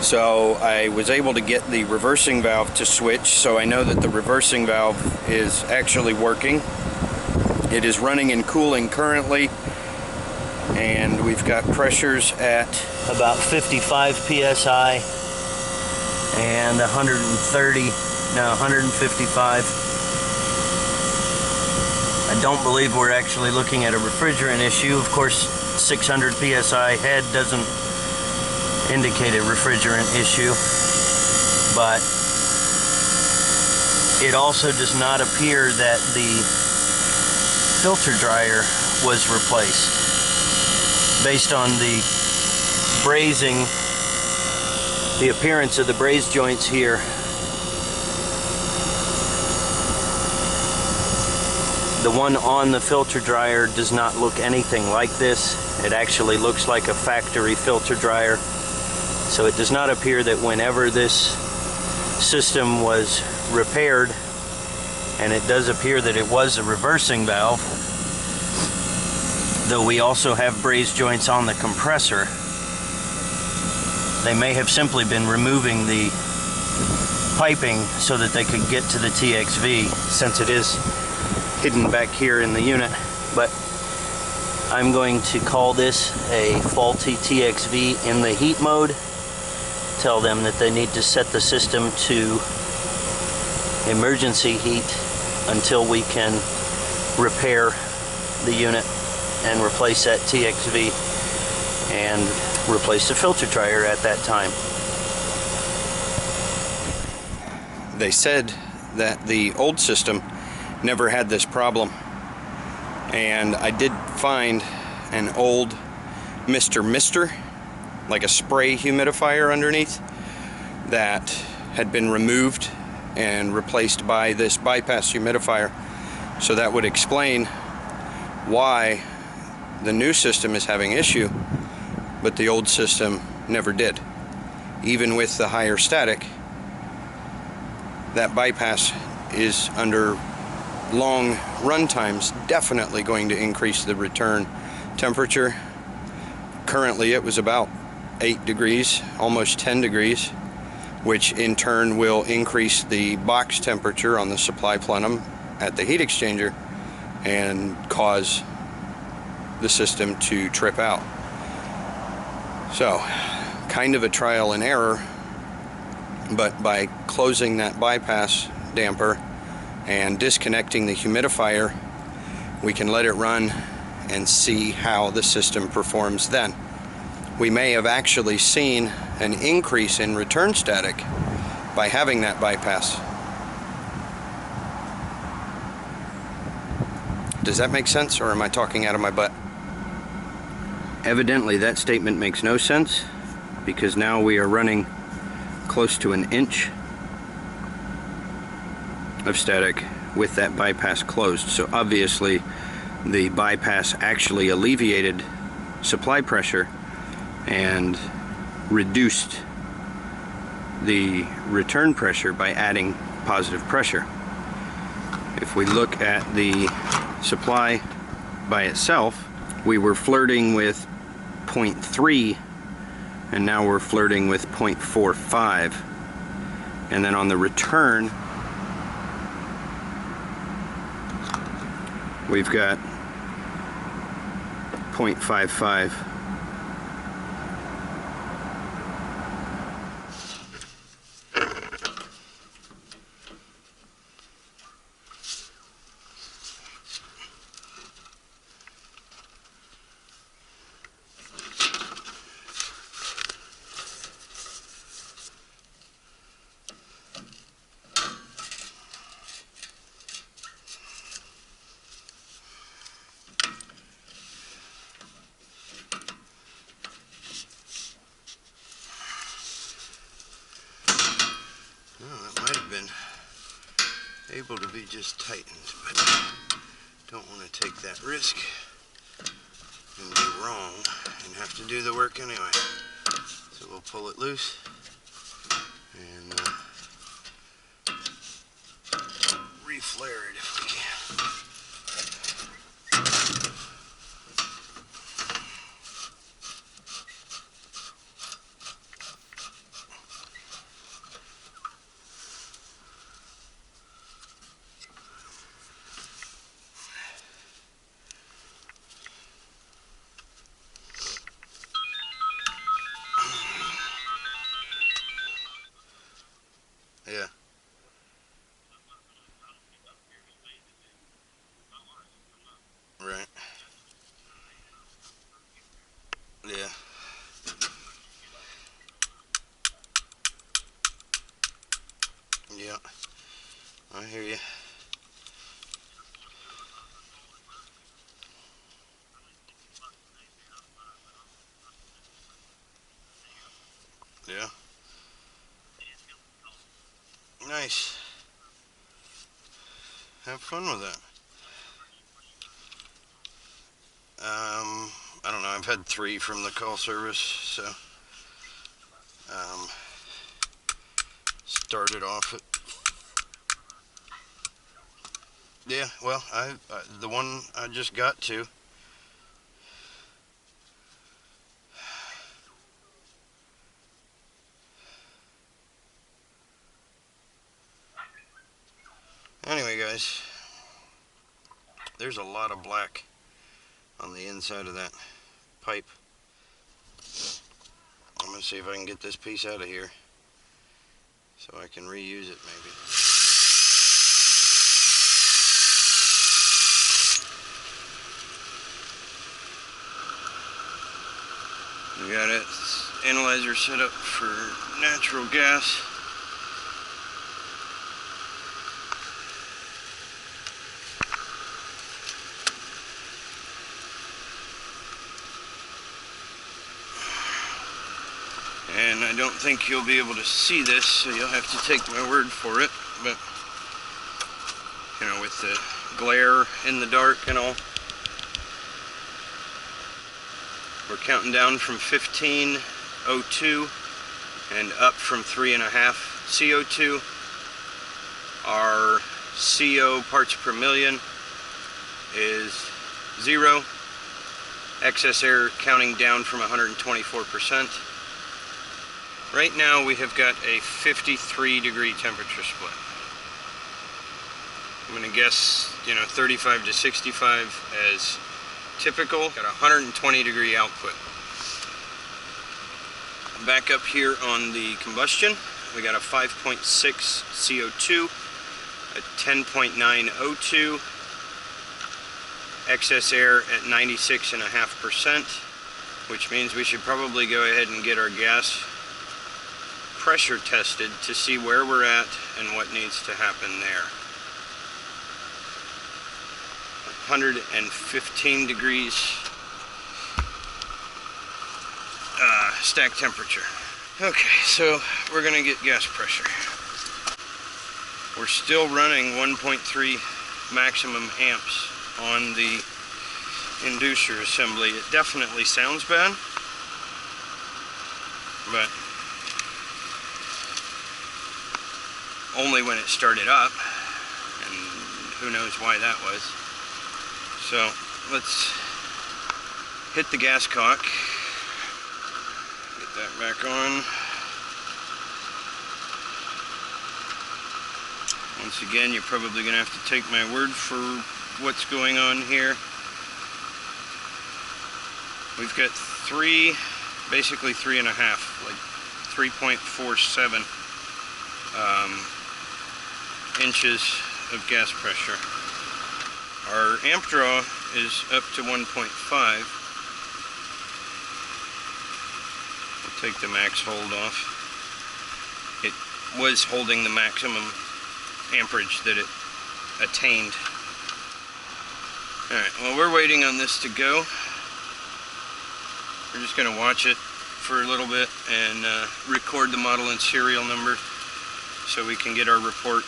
So I was able to get the reversing valve to switch, so I know that the reversing valve is actually working. It is running and cooling currently, and we've got pressures at about 55 psi and 155. I don't believe we're actually looking at a refrigerant issue. Of course, 600 psi head doesn't indicate a refrigerant issue, but it also does not appear that the filter dryer was replaced. Based on the brazing, the appearance of the braze joints here, the one on the filter dryer does not look anything like this. It actually looks like a factory filter dryer. So it does not appear that whenever this system was repaired, and it does appear that it was a reversing valve, though we also have braze joints on the compressor, they may have simply been removing the piping so that they could get to the TXV, since it is hidden back here in the unit. But I'm going to call this a faulty TXV in the heat mode. Tell them that they need to set the system to emergency heat until we can repair the unit and replace that TXV and replace the filter dryer at that time. They said that the old system never had this problem, and I did find an old Mr. like a spray humidifier underneath, that had been removed and replaced by this bypass humidifier. So that would explain why the new system is having issue, but the old system never did. Even with the higher static, that bypass is under long run times definitely going to increase the return temperature. Currently it was about 8 degrees, almost 10 degrees, which in turn will increase the box temperature on the supply plenum at the heat exchanger and cause the system to trip out. So, kind of a trial and error, but by closing that bypass damper and disconnecting the humidifier, we can let it run and see how the system performs then. We may have actually seen an increase in return static by having that bypass. Does that make sense, or am I talking out of my butt? Evidently that statement makes no sense, because now we are running close to an inch of static with that bypass closed. So obviously the bypass actually alleviated supply pressure and reduced the return pressure by adding positive pressure. If we look at the supply by itself, we were flirting with 0.3, and now we're flirting with 0.45. And then on the return, we've got 0.55. Able to be just tightened, but don't want to take that risk and be wrong and have to do the work anyway. So we'll pull it loose and reflare it if we can. Yeah, I hear you. Yeah. Nice. Have fun with that. I don't know. I've had 3 from the call service, so started off at. Yeah, well, the one I just got to. Anyway, guys, there's a lot of black on the inside of that pipe. I'm gonna see if I can get this piece out of here so I can reuse it maybe. We got it analyzer set up for natural gas. And I don't think you'll be able to see this, so you'll have to take my word for it, but you know, with the glare in the dark and all. We're counting down from 15O2 and up from 3.5 CO2. Our CO parts per million is 0. Excess air counting down from 124%. Right now we have got a 53-degree temperature split. I'm going to guess, 35 to 65 as typical. Got a 120-degree output. Back up here on the combustion, we got a 5.6 CO2, a 10.9 O2, excess air at 96.5%, which means we should probably go ahead and get our gas pressure tested to see where we're at and what needs to happen there. 115 degrees stack temperature. Okay, so we're gonna get gas pressure. We're still running 1.3 maximum amps on the inducer assembly. It definitely sounds bad, but only when it started up, and who knows why that was. So let's hit the gas cock, get that back on. Once again, you're probably going to have to take my word for what's going on here. We've got basically 3.5, like 3.47 inches of gas pressure. Our amp draw is up to 1.5. We'll take the max hold off. It was holding the maximum amperage that it attained. Alright, well, we're waiting on this to go. We're just going to watch it for a little bit and record the model and serial number so we can get our report.